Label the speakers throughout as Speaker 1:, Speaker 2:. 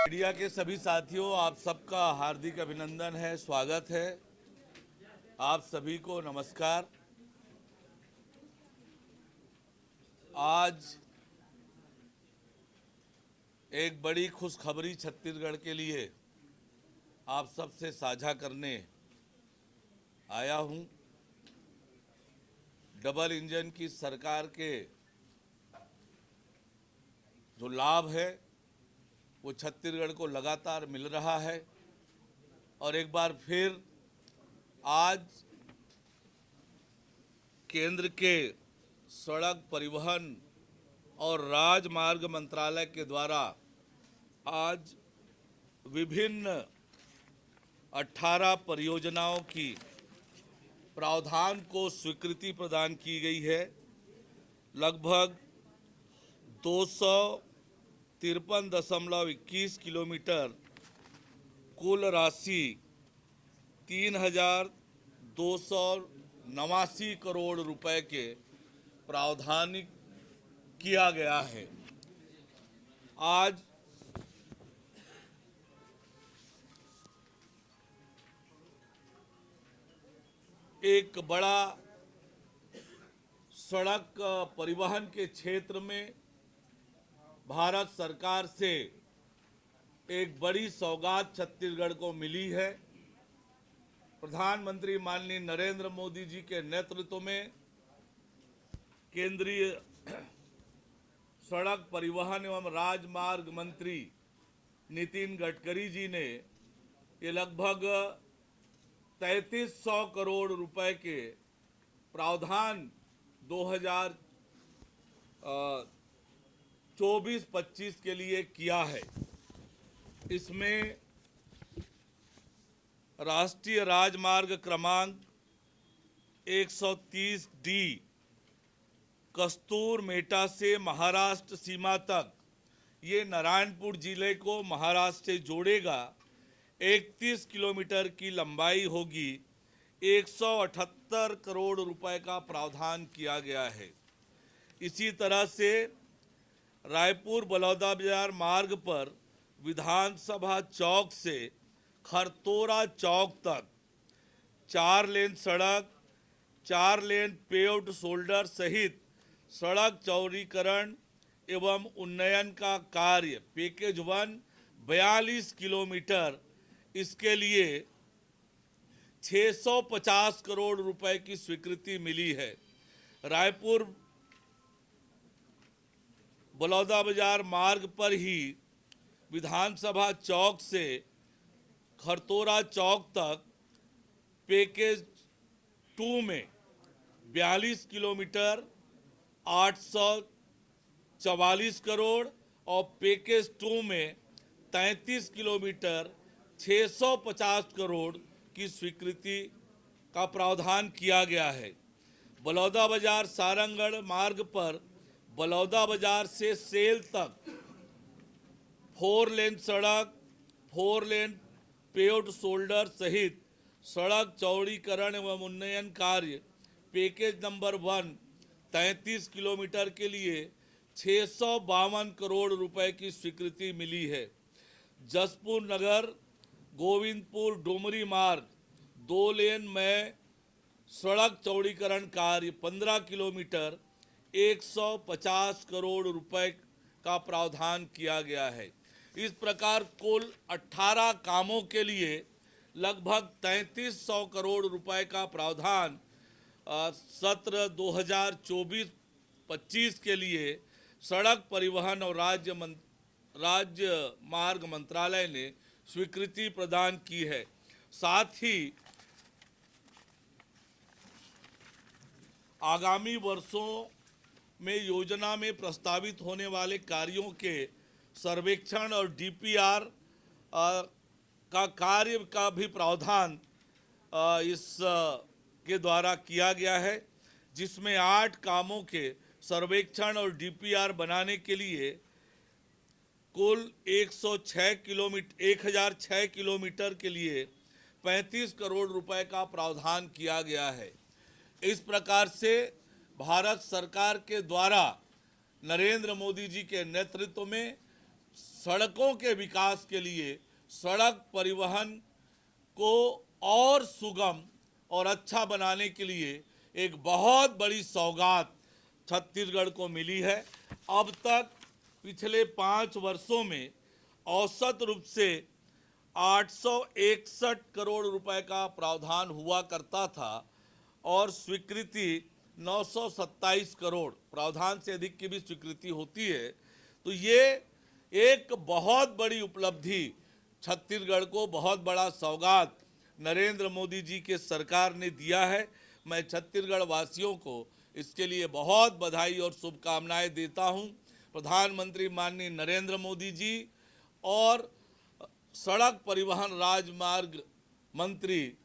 Speaker 1: Media के सभी साथियों, आप सबका हार्दिक अभिनंदन है, स्वागत है। आप सभी को नमस्कार। आज एक बड़ी खुशखबरी छत्तीसगढ़ के लिए आप सबसे साझा करने आया हूं। डबल इंजन की सरकार के जो लाभ है वो छत्तीसगढ़ को लगातार मिल रहा है और एक बार फिर आज केंद्र के सड़क परिवहन और राजमार्ग मंत्रालय के द्वारा आज विभिन्न 18 परियोजनाओं की प्रावधान को स्वीकृति प्रदान की गई है। लगभग 253.21 किलोमीटर कुल राशि 3,289 करोड़ रुपए के प्रावधान किया गया है। आज एक बड़ा सड़क परिवहन के क्षेत्र में भारत सरकार से एक बड़ी सौगात छत्तीसगढ़ को मिली है। प्रधानमंत्री माननीय नरेंद्र मोदी जी के नेतृत्व में केंद्रीय सड़क परिवहन एवं राजमार्ग मंत्री नितिन गडकरी जी ने ये लगभग 3300 करोड़ रुपए के प्रावधान 2024-25 के लिए किया है। इसमें राष्ट्रीय राजमार्ग क्रमांक 130D कस्तूर मेटा से महाराष्ट्र सीमा तक, ये नारायणपुर जिले को महाराष्ट्र से जोड़ेगा। 31 किलोमीटर की लंबाई होगी। 178 करोड़ रुपए का प्रावधान किया गया है। इसी तरह से रायपुर बलौदाबाजार मार्ग पर विधानसभा चौक से खरतोरा चौक तक 4 लेन सड़क, 4 लेन पेव्ड शोल्डर सहित सड़क चौड़ीकरण एवं उन्नयन का कार्य पैकेज 1 42 किलोमीटर, इसके लिए 650 करोड़ रुपए की स्वीकृति मिली है। रायपुर बलौदाबाजार मार्ग पर ही विधानसभा चौक से खरतोरा चौक तक पैकेज 2 में 42 किलोमीटर 844 करोड़ और पैकेज 2 में 33 किलोमीटर 650 करोड़ की स्वीकृति का प्रावधान किया गया है। बलौदाबाजार सारंगढ़ मार्ग पर बलौदाबाजार से सेल तक 4 लेन सड़क, 4 लेन पेव्ड शोल्डर सहित सड़क चौड़ीकरण एवं उन्नयन कार्य पैकेज नंबर 1 33 किलोमीटर के लिए 652 करोड़ रुपए की स्वीकृति मिली है। जसपुर नगर गोविंदपुर डोमरी मार्ग 2 लेन में सड़क चौड़ीकरण कार्य 15 किलोमीटर 150 करोड़ रुपए का प्रावधान किया गया है। इस प्रकार कुल 18 कामों के लिए लगभग 3300 करोड़ रुपए का प्रावधान सत्र 2024-25 के लिए सड़क परिवहन और राज्य मार्ग मंत्रालय ने स्वीकृति प्रदान की है। साथ ही आगामी वर्षों में योजना में प्रस्तावित होने वाले कार्यों के सर्वेक्षण और डीपीआर का कार्य का भी प्रावधान इस के द्वारा किया गया है, जिसमें 8 कामों के सर्वेक्षण और डीपीआर बनाने के लिए कुल 1006 किलोमीटर के लिए 35 करोड़ रुपए का प्रावधान किया गया है। इस प्रकार से भारत सरकार के द्वारा नरेंद्र मोदी जी के नेतृत्व में सड़कों के विकास के लिए, सड़क परिवहन को और सुगम और अच्छा बनाने के लिए एक बहुत बड़ी सौगात छत्तीसगढ़ को मिली है। अब तक पिछले 5 वर्षों में औसत रूप से 861 करोड़ रुपए का प्रावधान हुआ करता था और स्वीकृति 927 करोड़, प्रावधान से अधिक की भी स्वीकृति होती है। तो ये एक बहुत बड़ी उपलब्धि छत्तीसगढ़ को, बहुत बड़ा सौगात नरेंद्र मोदी जी के सरकार ने दिया है। मैं छत्तीसगढ़ वासियों को इसके लिए बहुत बधाई और शुभकामनाएं देता हूं। प्रधानमंत्री माननीय नरेंद्र मोदी जी और सड़क परिवहन राजमार्ग मंत्री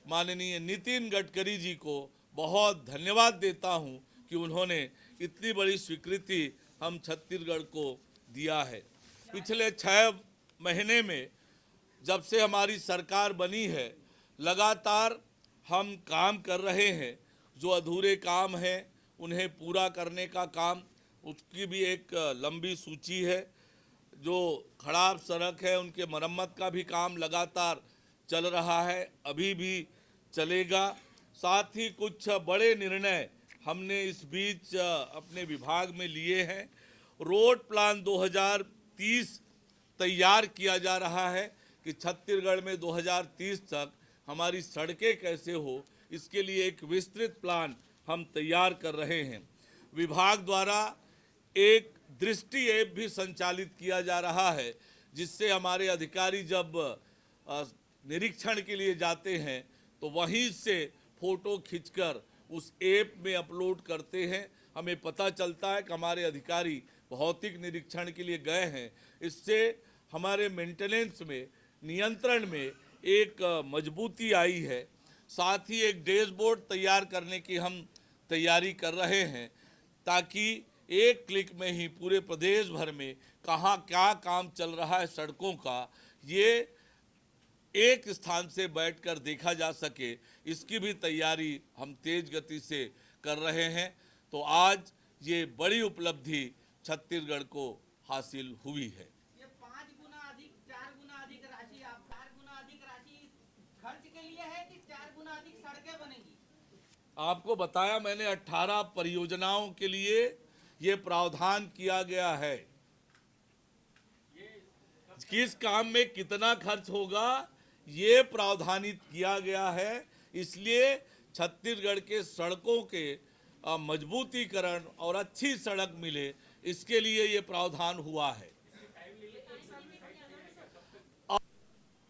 Speaker 1: माननीय नितिन गडकरी जी को बहुत धन्यवाद देता हूं कि उन्होंने इतनी बड़ी स्वीकृति हम छत्तीसगढ़ को दिया है। पिछले 6 महीने में जब से हमारी सरकार बनी है, लगातार हम काम कर रहे हैं। जो अधूरे काम हैं उन्हें पूरा करने का काम, उसकी भी एक लंबी सूची है। जो खराब सड़क है उनके मरम्मत का भी काम लगातार चल रहा है, अभी भी चलेगा। साथ ही कुछ बड़े निर्णय हमने इस बीच अपने विभाग में लिए हैं। रोड प्लान 2030 तैयार किया जा रहा है कि छत्तीसगढ़ में 2030 तक हमारी सड़कें कैसे हो, इसके लिए एक विस्तृत प्लान हम तैयार कर रहे हैं। विभाग द्वारा एक दृष्टि ऐप भी संचालित किया जा रहा है, जिससे हमारे अधिकारी जब निरीक्षण के लिए जाते हैं तो वहीं से फोटो खींचकर उस ऐप में अपलोड करते हैं। हमें पता चलता है कि हमारे अधिकारी भौतिक निरीक्षण के लिए गए हैं। इससे हमारे मेंटेनेंस में, नियंत्रण में एक मजबूती आई है। साथ ही एक डैशबोर्ड तैयार करने की हम तैयारी कर रहे हैं, ताकि एक क्लिक में ही पूरे प्रदेश भर में कहाँ क्या काम चल रहा है सड़कों का, ये एक स्थान से बैठकर देखा जा सके। इसकी भी तैयारी हम तेज गति से कर रहे हैं। तो आज ये बड़ी उपलब्धि छत्तीसगढ़ को हासिल हुई है।
Speaker 2: ये 5 गुना अधिक, 4 गुना अधिक राशि, आप 4 गुना अधिक राशि खर्च के लिए है कि 4 गुना अधिक सड़कें बनेंगी?
Speaker 1: आपको बताया मैंने, 18 परियोजनाओं के लिए ये प्रावधान किया गया है। किस काम में कितना खर्च होगा ये प्रावधानित किया गया है। इसलिए छत्तीसगढ़ के सड़कों के मजबूतीकरण और अच्छी सड़क मिले, इसके लिए ये प्रावधान हुआ है।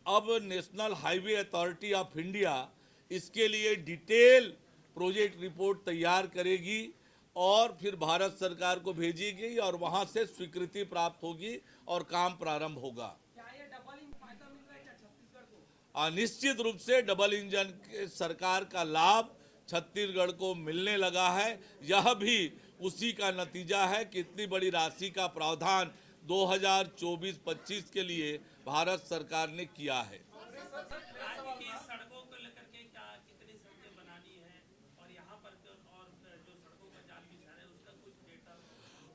Speaker 1: अब national highway authority of India इसके लिए डिटेल प्रोजेक्ट रिपोर्ट तैयार करेगी और फिर भारत सरकार को भेजेगी और वहां से स्वीकृति प्राप्त होगी और काम प्रारंभ होगा।
Speaker 2: क्या ये डबल इंजन फायदा मिल रहा है क्या छत्तीसगढ़ को?
Speaker 1: निश्चित रूप से डबल इंजन के सरकार का लाभ छत्तीसगढ़ को मिलने लगा है। यह भी उसी का नतीजा है कि इतनी बड़ी राशि का प्रावधान 2024-25 के लिए भारत सरकार ने किया है।
Speaker 3: सड़कों को लेकर के क्या कितनी सड़कें बनानी है और यहाँ पर जो सड़कों का जाल बिछा है उसका कुछ डेटा?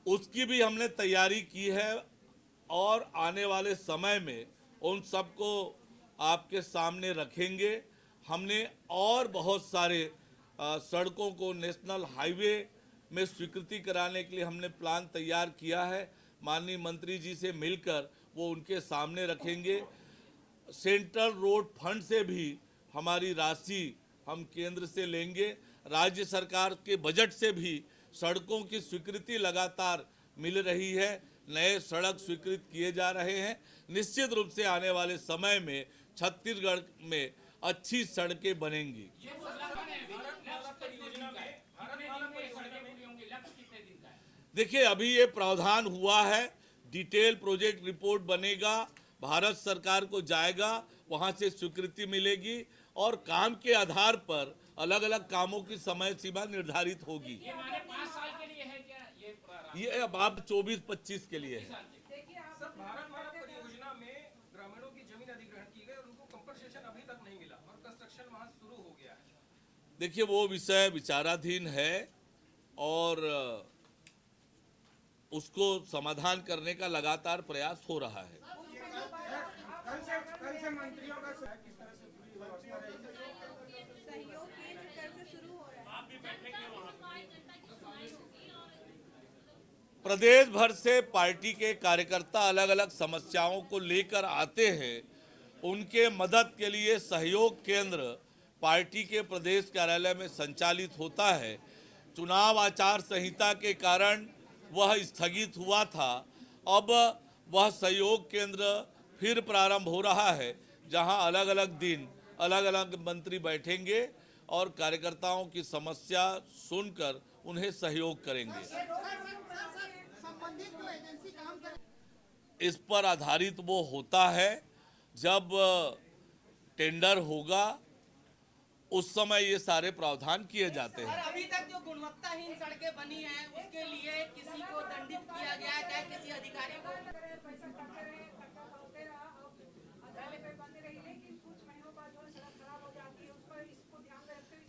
Speaker 1: उसकी भी हमने तैयारी की है और आने वाले समय में उन सबको आपके सामने रखेंगे। हमने और बहुत सारे सड़कों को नेशनल हाईवे में स्वीकृति कराने के लिए हमने प्लान तैयार किया है। माननीय मंत्री जी से मिलकर वो उनके सामने रखेंगे। सेंट्रल रोड फंड से भी हमारी राशि हम केंद्र से लेंगे। राज्य सरकार के बजट से भी सड़कों की स्वीकृति लगातार मिल रही है, नए सड़क स्वीकृत किए जा रहे हैं। निश्चित रूप से आने वाले समय में छत्तीसगढ़ में अच्छी सड़कें बनेंगी। देखिए, अभी ये प्रावधान हुआ है, डिटेल प्रोजेक्ट रिपोर्ट बनेगा, भारत सरकार को जाएगा, वहां से स्वीकृति मिलेगी और काम के आधार पर अलग अलग कामों की समय सीमा निर्धारित होगी।
Speaker 4: ये 5 साल के लिए है क्या ये
Speaker 1: अब आप 24-25 के लिए है।
Speaker 5: सर, भारत परियोजना में ग्रामीणों की जमीन अधिग्रहण की गई और उनको कंपनसेशन अभी तक नहीं मिला और कंस्ट्रक्शन वहां शुरू हो गया है।
Speaker 1: देखिए, वो विषय विचाराधीन है और उसको समाधान करने का लगातार प्रयास हो रहा है।
Speaker 5: कल से मंत्रियों का किस तरह से पूरी व्यवस्था रहेगी?
Speaker 6: सहयोग केंद्र कल से शुरू हो रहा है।
Speaker 3: आप भी बैठेंगे वहाँ
Speaker 1: प्रदेश भर से पार्टी के कार्यकर्ता अलग अलग समस्याओं को लेकर आते हैं। उनके मदद के लिए सहयोग केंद्र पार्टी के प्रदेश कार्यालय में संचालित होता है। चुनाव आचार संहिता के कारण वह स्थगित हुआ था। अब वह सहयोग केंद्र फिर प्रारंभ हो रहा है, जहां अलग अलग दिन अलग अलग मंत्री बैठेंगे और कार्यकर्ताओं की समस्या सुनकर उन्हें सहयोग करेंगे।
Speaker 2: संबंधित जो एजेंसी काम कर
Speaker 1: इस पर आधारित वो होता है, जब टेंडर होगा उस समय ये सारे प्रावधान किए जाते हैं।
Speaker 2: अभी तक जो गुणवत्ताहीन सड़कें बनी हैं उसके लिए किसी को दंडित किया गया है क्या, किसी अधिकारी को?
Speaker 6: पैसा करते रहे, खर्चा होते रहा, अब अदालत पे बंद रही, लेकिन कुछ महीनों बाद जो सड़क खराब हो जाती है उस पर इसको ध्यान में रखते हुए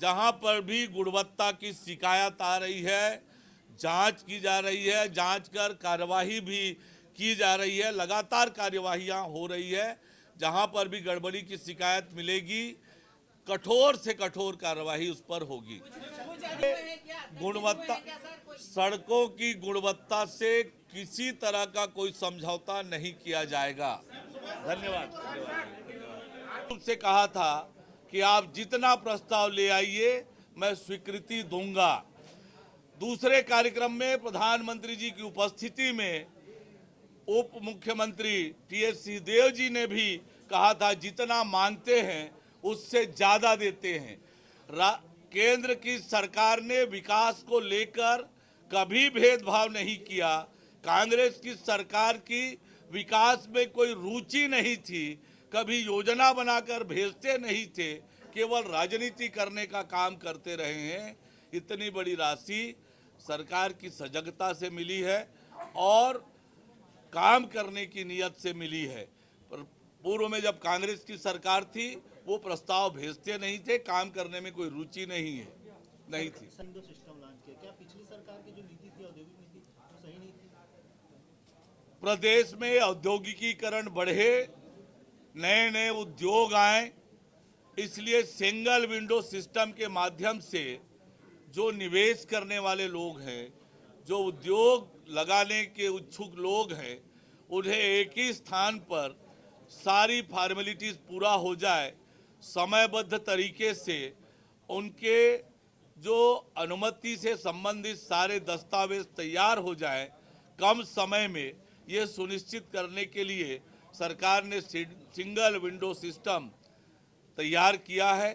Speaker 1: जहां पर भी गुणवत्ता की शिकायत आ रही है, जांच की जा रही है, जांच कर कार्यवाही भी की जा रही है, लगातार कार्यवाहियां हो रही है। जहां पर भी गड़बड़ी की शिकायत मिलेगी, कठोर से कठोर कार्यवाही उस पर होगी। गुणवत्ता, सड़कों की गुणवत्ता से किसी तरह का कोई समझौता नहीं किया जाएगा। धन्यवाद। तुमसे कहा था कि आप जितना प्रस्ताव ले आइए मैं स्वीकृति दूंगा। दूसरे कार्यक्रम में प्रधानमंत्री जी की उपस्थिति में उप मुख्यमंत्री टीएस सिंहदेव जी ने भी कहा था जितना मांगते हैं उससे ज्यादा देते हैं। केंद्र की सरकार ने विकास को लेकर कभी भेदभाव नहीं किया। कांग्रेस की सरकार की विकास में कोई रुचि नहीं थी, कभी योजना बनाकर भेजते नहीं थे, केवल राजनीति करने का काम करते रहे हैं। इतनी बड़ी राशि सरकार की सजगता से मिली है और काम करने की नीयत से मिली है। पर पूर्व में जब कांग्रेस की सरकार थी वो प्रस्ताव भेजते नहीं थे, काम करने में कोई रुचि नहीं थी।
Speaker 7: सिस्टम लॉन्च किया, क्या पिछली सरकार की जो नीति थी औद्योगिक नीति वो सही नहीं थी?
Speaker 1: प्रदेश में औद्योगिकीकरण बढ़े, नए नए उद्योग आए, इसलिए सिंगल विंडो सिस्टम के माध्यम से जो निवेश करने वाले लोग हैं, जो उद्योग लगाने के इच्छुक लोग हैं, उन्हें एक ही स्थान पर सारी फॉर्मेलिटीज पूरा हो जाए, समयबद्ध तरीके से उनके जो अनुमति से संबंधित सारे दस्तावेज तैयार हो जाए कम समय में, ये सुनिश्चित करने के लिए सरकार ने सिंगल विंडो सिस्टम तैयार किया है।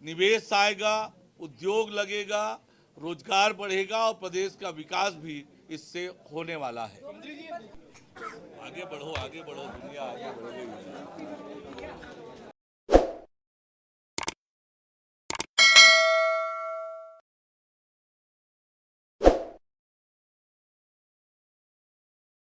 Speaker 1: निवेश आएगा, उद्योग लगेगा, रोजगार बढ़ेगा और प्रदेश का विकास भी इससे होने वाला है। आगे बढ़ो, दुनिया आगे बढ़ेगी।